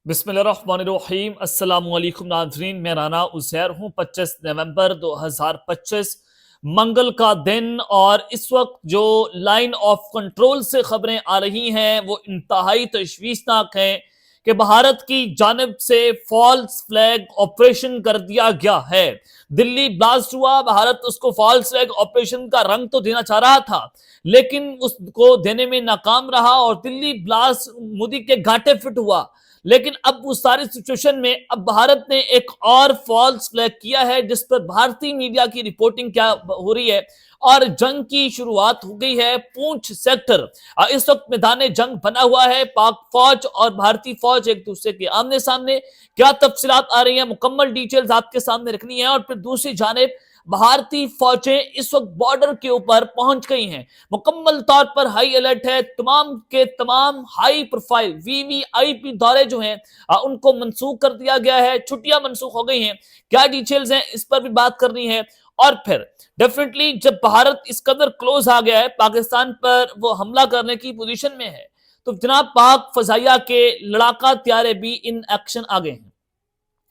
बिस्मिल्लाहिर्रहमानिर्रहीम अस्सलामुअलैकुम नाज़रीन, मैं राना उज़ैर हूँ। 25 नवंबर 2025 मंगल का दिन, और इस वक्त जो लाइन ऑफ कंट्रोल से खबरें आ रही हैं वो इंतहाई तशवीशनाक हैं कि भारत की जानिब से फॉल्स फ्लैग ऑपरेशन कर दिया गया है। दिल्ली ब्लास्ट हुआ, भारत उसको फॉल्स फ्लैग ऑपरेशन का रंग तो देना चाह रहा था लेकिन उसको देने में नाकाम रहा और दिल्ली ब्लास्ट मोदी के घाटे फिट हुआ। लेकिन अब उस सारी सिचुएशन में अब भारत ने एक और फॉल्स फ्लैग किया है जिस पर भारतीय मीडिया की रिपोर्टिंग क्या हो रही है, और जंग की शुरुआत हो गई है पूंछ सेक्टर। इस वक्त मैदान जंग बना हुआ है, पाक फौज और भारतीय फौज एक दूसरे के आमने सामने। क्या तफसीलात आ रही हैं, मुकम्मल डिटेल्स आपके सामने रखनी है। और फिर दूसरी जानिब भारतीय फौजें इस वक्त बॉर्डर के ऊपर पहुंच गई हैं, मुकम्मल तौर पर हाई अलर्ट है। तमाम के तमाम हाई प्रोफाइल वीवीआईपी दौरे जो हैं उनको मंसूख कर दिया गया है, छुट्टियां मंसूख हो गई हैं। क्या डिटेल्स हैं इस पर भी बात करनी है। और फिर डेफिनेटली जब भारत इस कदर क्लोज आ गया है पाकिस्तान पर, वो हमला करने की पोजीशन में है, तो जनाब पाक फजाइया के लड़ाका त्यारे भी इन एक्शन आ गए हैं।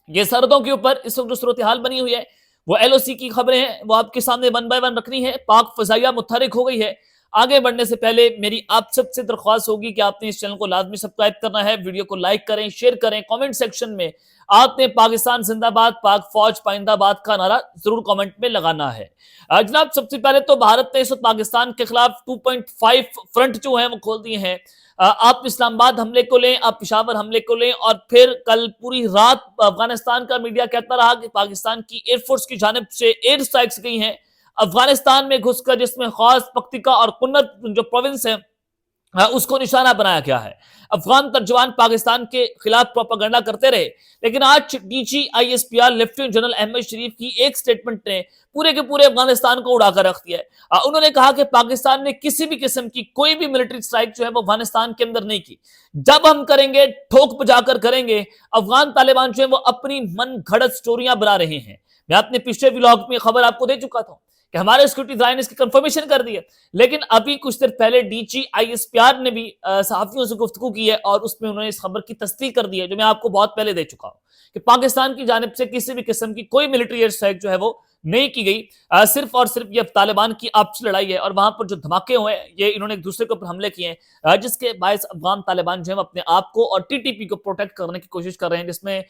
ये सरहदों के ऊपर इस वक्त जो सूरत हाल बनी हुई है वो एलओसी की खबरें हैं, वो आपके सामने वन बाय वन रखनी है। पाक फजाइया मुतहरिक हो गई है। आगे बढ़ने से पहले मेरी आप सबसे दरख्वास्त होगी कि आपने इस चैनल को लाजमी सब्सक्राइब करना है, वीडियो को लाइक करें, शेयर करें, कमेंट सेक्शन में आपने पाकिस्तान जिंदाबाद, पाक फौज पाइंदाबाद का नारा जरूर कमेंट में लगाना है। जनाब सबसे पहले तो भारत ने इस वक्त पाकिस्तान के खिलाफ 2.5 फ्रंट जो है वो खोल दिए हैं। आप इस्लामाबाद हमले को लें, आप पेशावर हमले को लें, और फिर कल पूरी रात अफगानिस्तान का मीडिया कहता रहा कि पाकिस्तान की एयरफोर्स की जानिब से एयर स्ट्राइक्स गई हैं अफगानिस्तान में घुसकर, जिसमें खास पख्तिका और कुन्नत जो प्रोविंस है उसको निशाना बनाया गया है। अफगान तर्जमान पाकिस्तान के खिलाफ प्रोपेगेंडा करते रहे, लेकिन आज डीजीआईएसपीआर लेफ्टिनेंट जनरल अहमद शरीफ की एक स्टेटमेंट ने पूरे के पूरे अफगानिस्तान को उड़ाकर रख दिया है। उन्होंने कहा कि पाकिस्तान ने किसी भी किस्म की कोई भी मिलिट्री स्ट्राइक जो है वो अफगानिस्तान के अंदर नहीं की। जब हम करेंगे ठोक बजाकर करेंगे। अफगान तालिबान जो है वो अपनी मन घड़त स्टोरियां बना रहे हैं। मैं अपने पिछले व्लॉग में खबर आपको दे चुका था कि हमारे सिक्योरिटी दायरे ने इसकी कंफर्मेशन कर दी है, लेकिन अभी कुछ देर पहले डीजीआईएसपीआर ने भी सहाफियों से गुफ्तगू की है और उसमें उन्होंने इस खबर की तस्दीक कर दी है जो मैं आपको बहुत पहले दे चुका हूं कि पाकिस्तान की जानिब से किसी भी किस्म की कोई मिलिट्री एयर स्ट्राइक जो है वो नहीं की गई। सिर्फ और सिर्फ ये तालिबान की आपसी लड़ाई है, और वहां पर जो धमाके हुए ये इन्होंने एक दूसरे के ऊपर हमले किए हैं, जिसके बायस अफगान तालिबान जो है अपने आप को और टीटीपी को प्रोटेक्ट करने की कोशिश कर रहे हैं, जिसमें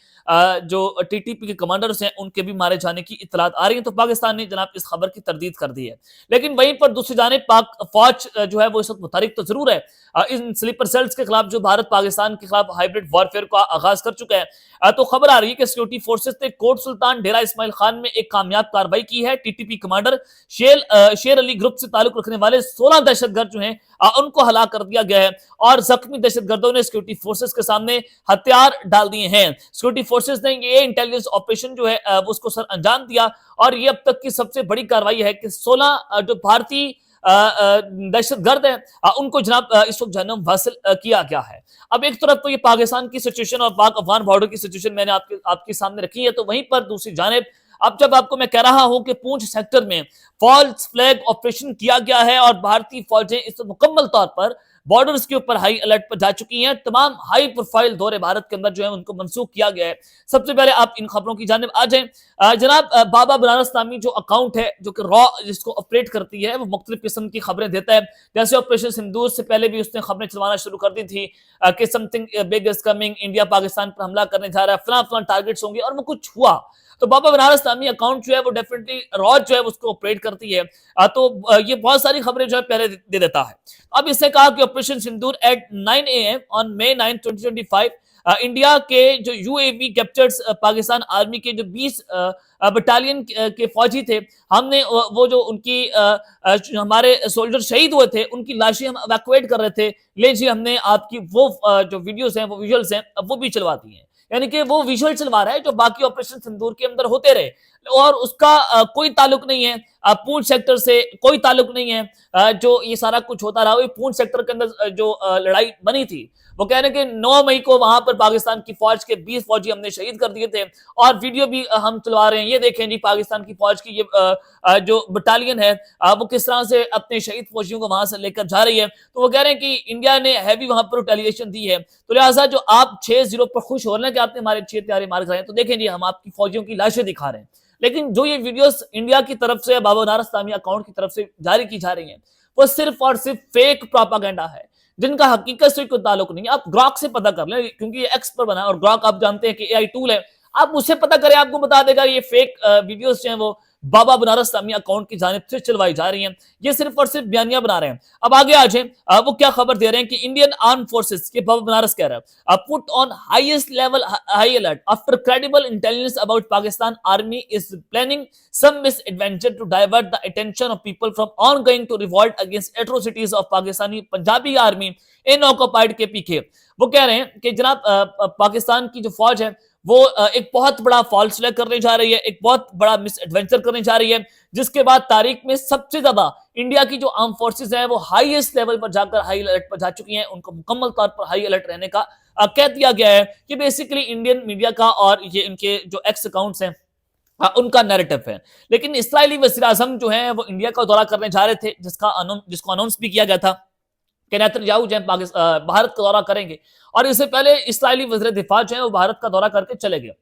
जो टीटीपी के कमांडर्स हैं उनके भी मारे जाने की इतलात आ रही है। तो पाकिस्तान ने जनाब इस खबर की तरदीद कर दी है, लेकिन वहीं पर दूसरी जानिब पाक फौज जो है वो इस वक्त मुतारिक तो जरूर है इन स्लीपर सेल्स के खिलाफ जो भारत पाकिस्तान के खिलाफ हाइब्रिड वॉरफेयर का आगाज कर चुका है। तो खबर आ रही है कि सिक्योरिटी फोर्सेस ने कोट सुल्तान डेरा इस्माइल खान में एक कामयाब कार्रवाई की है। टीटीपी कमांडर शेर अली ग्रुप से ताल्लुक रखने वाले 16 दहशतगर्द जो हैं उनको हलाक कर दिया गया है, और जख्मी दहशतगर्दों ने सिक्योरिटी फोर्सेस के सामने हथियार डाल दिए हैं। सिक्योरिटी फोर्सेस ने ये इंटेलिजेंस ऑपरेशन जो है उसको सर अंजाम दिया, और ये अब तक की सबसे बड़ी कार्रवाई है कि 16 जो भारतीय दहशतगर्द हैं उनको जनाब इस वक्त जहन्नुम हासिल किया गया है। अब एक तरफ तो ये पाकिस्तान की सिचुएशन और पाक अफगान बॉर्डर की सिचुएशन मैंने आपके सामने रखी है, तो वहीं पर दूसरी जानिब अब जब आपको मैं कह रहा हूं कि पूंछ सेक्टर में फॉल्स फ्लैग ऑपरेशन किया गया है और भारतीय फौजें इस मुकम्मल तौर पर बॉर्डर्स के ऊपर हाई अलर्ट पर जा चुकी हैं, तमाम हाई प्रोफाइल दौरे भारत के अंदर जो है उनको मंसूख किया गया है। सबसे पहले आप इन खबरों की जानिब आ जाएं। जनाब बाबा बनारस नामी जो अकाउंट है जो कि रॉ जिसको ऑपरेट करती है वो मुख्तलिफ किस्म की खबरें देता है। जैसे ऑपरेशन सिंदूर से पहले भी उसने खबरें चलवाना शुरू कर दी थी कि something big is coming, India Pakistan पर हमला करने जा रहा है, फलां फलां टारगेट्स होंगे, और वो कुछ हुआ। तो बाबा बनारस नामी अकाउंट जो है वो डेफिनेटली रॉ जो है उसको ऑपरेट करती है। तो ये बहुत सारी खबरें जो है पहले दे देता है। अब इसने कहा कि operation Sindoor at 9 AM on May 9, 2025 India के जो यूएवी कैप्चर्स पाकिस्तान आर्मी के जो 20 बटालियन के फौजी थे, हमने वो जो उनकी हमारे सोल्जर शहीद हुए थे उनकी लाशें हम इवैक्यूएट कर रहे थे, ले जी हमने आपकी वो जो वीडियोस हैं वो विजुअल्स हैं वो भी चलवा दी हैं। यानी कि वो विजुअल चलवा रहा है जो बाकी ऑपरेशन सिंदूर के अंदर होते रहे, और उसका कोई ताल्लुक नहीं है पूंछ सेक्टर से कोई ताल्लुक नहीं है। जो ये सारा कुछ होता रहा, वो पूंछ सेक्टर के अंदर जो लड़ाई बनी थी, वो कह रहे हैं कि 9 मई को वहां पर पाकिस्तान की फौज के 20 फौजी हमने शहीद कर दिए थे, और वीडियो भी हम चलवा रहे हैं। ये देखें जी, पाकिस्तान की फौज की ये जो बटालियन है, वो किस तरह से अपने शहीद फौजियों को वहां से लेकर जा रही है। तो वो कह रहे हैं कि इंडिया ने हैवी वहां पर रिटेलिएशन दी है। तो लिहाजा जो आप 6-0 पर खुश हो रहे हैं कि आपने हमारे 6 प्यारे मार कराए, तो देखें जी, हम आपकी फौजियों की लाशें दिखा रहे हैं, लेकिन जो ये वीडियोस इंडिया की तरफ से, बाबा बनारस इस्लामिया अकाउंट की तरफ से जारी की जा रही हैं, वो सिर्फ और सिर्फ फेक प्रोपागेंडा है, जिनका हकीकत से कोई ताल्लुक नहीं है। आप ग्रॉक से पता कर लें, क्योंकि ये एक्स पर बना है, और ग्रॉक आप जानते हैं कि एआई टूल है। आप उससे पता करें, आपको बता देगा ये फेक वीडियोस जो हैं वो बाबा बनारस इस्लामिया अकाउंट की जानिब से चलवाई जा रही हैं। ये सिर्फ और सिर्फ बयानियां बना रहे हैं। अब आगे आ जाए, वो क्या खबर दे रहे हैं कि इंडियन आर्म फोर्सेस, के बाबा बनारस कह रहा है, put on highest level high alert after credible intelligence about Pakistan army is planning some misadventure to divert the attention of people from ongoing to revolt against atrocities of Pakistani Punjabi army in occupied KPK। वो कह रहे हैं कि जनाब पाकिस्तान की जो फौज है वो एक बहुत बड़ा फॉल्स फ्लैग करने जा रही है, एक बहुत बड़ा मिस एडवेंचर करने जा रही है, जिसके बाद तारीख में सबसे ज्यादा इंडिया की जो आर्म फोर्सेस हैं वो हाईएस्ट लेवल पर जाकर हाई अलर्ट पर जा चुकी हैं। उनको मुकम्मल तौर पर हाई अलर्ट रहने का कह दिया गया है। कि बेसिकली इंडियन मीडिया का और ये इनके जो एक्स अकाउंट्स हैं, उनका नैरेटिव है। लेकिन इस्राइली वज़ीर आज़म जो है वो इंडिया का दौरा करने जा रहे थे, जिसको अनाउंस भी किया गया था कि नेतन्याहू जो है भारत का दौरा करेंगे, और इससे पहले इस्राइली वज़ीर दिफा जो है वो भारत का दौरा करके चले गए।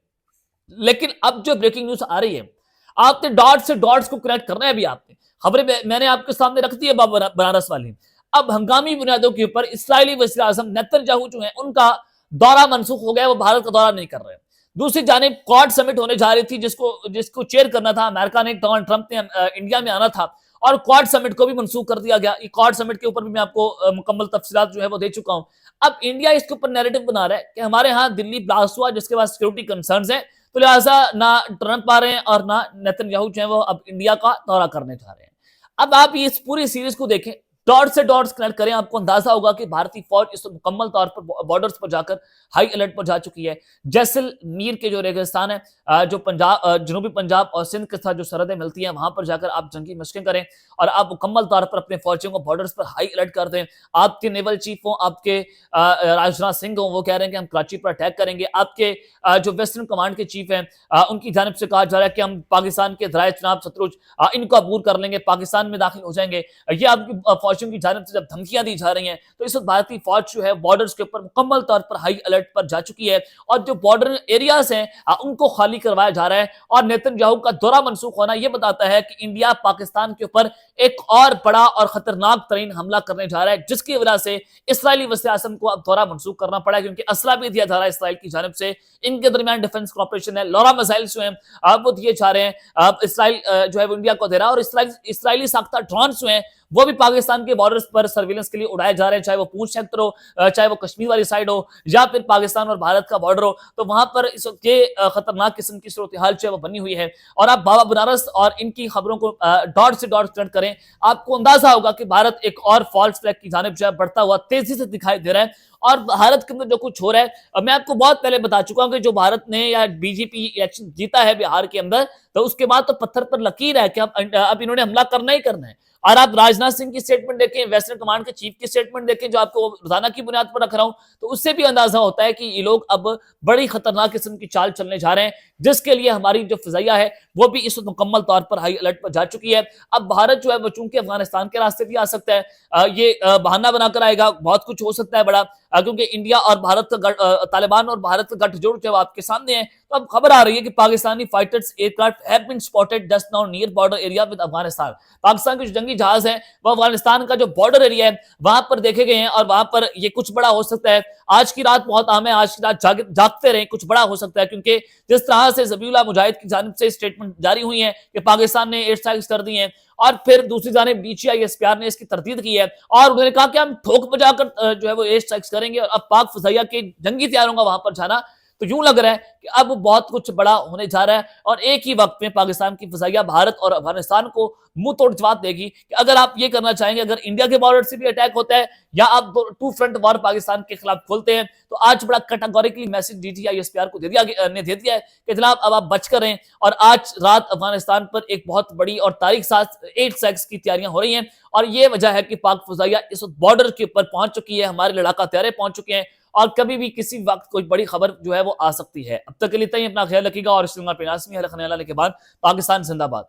लेकिन अब जो ब्रेकिंग न्यूज आ रही है, आपने डॉट से डॉट्स को कनेक्ट करना है। अभी आपने खबरें मैंने आपके सामने रख दी है बनारस वाली। अब हंगामी बुनियादों के ऊपर इस्राइली वज़ीर आज़म नेतन्याहू जो है उनका दौरा मनसूख हो गया, वो भारत का दौरा नहीं कर रहे। दूसरी जानिब क्वाड समिट होने जा रही थी, जिसको चेयर करना था अमेरिका ने, डोनाल्ड ट्रंप ने इंडिया में आना था, और क्वाड समिट को भी मंसूख कर दिया गया। क्वाड समिट के ऊपर भी मैं आपको मुकम्मल तफसीलात जो है वो दे चुका हूं। अब इंडिया इसके ऊपर नैरेटिव बना रहा है कि हमारे यहाँ दिल्ली ब्लास्ट हुआ, जिसके बाद सिक्योरिटी कंसर्न्स हैं, तो लिहाजा ना ट्रंप आ रहे हैं और ना नेतन्याहू जो है वो अब इंडिया का दौरा करने जा रहे हैं। अब आप इस पूरी सीरीज को देखें, डॉट से डॉट्स कनेक्ट करें, आपको अंदाजा होगा कि भारतीय फौज इस मुकम्मल तौर पर बॉर्डर्स पर जाकर हाई अलर्ट पर जा चुकी है। जैसलमेर के जो रेगिस्तान है, जो पंजाब, जनूबी पंजाब और सिंध के साथ जो सरहदें मिलती हैं, वहां पर जाकर आप जंगी मशकें करें और आप मुकम्मल तौर पर अपने फौजियों को बॉर्डर्स पर हाई अलर्ट कर दें। आपके नेवल चीफ हो, आपके राजनाथ सिंह हो, वो कह रहे हैं कि हम कराची पर अटैक करेंगे। आपके जो वेस्टर्न कमांड के चीफ हैं, उनकी जानिब से कहा जा रहा है कि हम पाकिस्तान के दराए चनाब सतलुज इनको अबूर कर लेंगे, पाकिस्तान में दाखिल हो जाएंगे। ये आपकी फौजियों की जानिब से जब धमकियां दी जा रही हैं, तो इस वक्त भारतीय फौज जो है बॉर्डर्स के ऊपर मुकम्मल तौर पर हाई अलर्ट पर जा चुकी है, और जो बॉर्डर एरियाज हैं उनको खाली करवाया जा रहा है। और नेतन्याहू का दौरा मनसूख होना यह बताता है कि इंडिया पाकिस्तान के ऊपर एक और बड़ा और खतरनाक तरीन हमला करने जा रहा है, जिसकी वजह से इस्राइली वज़ीर आज़म को अब दौरा मनसूख करना पड़ा है, क्योंकि असला भी दिया जा रहा है इसराइल की जानिब से। इनके दरमियान डिफेंस कॉर्पोरेशन है, लौरा मिसाइल जो है वो दिए जा रहे हैं। इसराइल जो है वो इंडिया को दे रहा है, और इसराइली साख्ता ड्रोन जो है वो भी पाकिस्तान के बॉर्डर्स पर सर्विलेंस के लिए उड़ाए जा रहे हैं, चाहे वो पूंछ सेक्टर हो, चाहे वो कश्मीर वाली साइड हो, या फिर पाकिस्तान और भारत का बॉर्डर हो। तो वहां पर इस वक्त ये खतरनाक किस्म की सूरत हाल जो है वो बनी हुई है। और आप बाबा बनारस और इनकी खबरों को डॉट से डॉट कनेक्ट करें, आपको अंदाजा होगा कि भारत एक और फॉल्स फ्लैग की जानिब जो है बढ़ता हुआ तेजी से दिखाई दे रहा है। और भारत के अंदर जो कुछ हो रहा है, मैं आपको बहुत पहले बता चुका हूं कि जो भारत ने या बीजेपी इलेक्शन जीता है बिहार के अंदर, तो उसके बाद तो पत्थर पर लकीर है कि अब इन्होंने हमला करना ही करना है। और आप राजनाथ सिंह की स्टेटमेंट देखें, वेस्टर्न कमांड के चीफ की स्टेटमेंट देखें, जो आपको रोजाना की बुनियाद पर रख रहा हूं, तो उससे भी अंदाजा होता है कि ये लोग अब बड़ी खतरनाक किस्म की चाल चलने जा रहे हैं, जिसके लिए हमारी जो फिजाइया है वो भी इस मुकम्मल तौर पर हाई अलर्ट पर जा चुकी है। अब भारत जो है वो चूंकि अफगानिस्तान के रास्ते भी आ सकता है, ये बहाना बनाकर आएगा, बहुत कुछ हो सकता है बड़ा, क्योंकि इंडिया और भारत का तालिबान और भारत का गठजोड़ जो आपके सामने है। तो अब खबर आ रही है कि Pakistani fighters aircraft have been spotted just now near border area with Afghanistan. Pakistan के जो जंगी जहाज है वो अफगानिस्तान का जो बॉर्डर एरिया है वहां पर देखे गए हैं, और वहां पर ये कुछ बड़ा हो सकता है। आज की रात बहुत आम है, आज की रात जागते रहे, कुछ बड़ा हो सकता है, क्योंकि जिस तरह से ज़बीहुल्लाह मुजाहिद की जानिब से स्टेटमेंट जारी हुई है कि पाकिस्तान ने एयर स्ट्राइक्स कर दी हैं, और फिर दूसरी जानिब DCI-SPR ने इसकी तरदीद की है, और उन्होंने कहा कि हम ठोक बजाकर जो है वो एयर स्ट्राइक्स करेंगे, और अब पाक फजाइया के जंगी तैयारों का वहां पर जाना तो यूं लग रहा है कि अब बहुत कुछ बड़ा होने जा रहा है और एक ही वक्त में पाकिस्तान की फिजाइया भारत और अफगानिस्तान को मुंह तोड़ जवाब देगी कि अगर आप ये करना चाहेंगे, अगर इंडिया के बॉर्डर से भी अटैक होता है या आप टू फ्रंट वॉर पाकिस्तान के खिलाफ खोलते हैं, तो आज बड़ा कैटेगोरिकली मैसेज DGISPR को दे दिया है कि जनाब अब आप बच कर रहें। और आज रात अफगानिस्तान पर एक बहुत बड़ी और तारीख साज 8 सेक्स की तैयारियां हो रही हैं और ये वजह है कि पाक फिजाइया इस बॉर्डर के ऊपर पहुंच चुकी है, हमारे लड़ाका हत्यारे पहुंच चुके हैं और कभी भी किसी वक्त कोई बड़ी खबर जो है वो आ सकती है। अब तक के लिए इतना ही, अपना ख्याल रखिएगा और इस पे नाज़मी है, के बाद पाकिस्तान जिंदाबाद।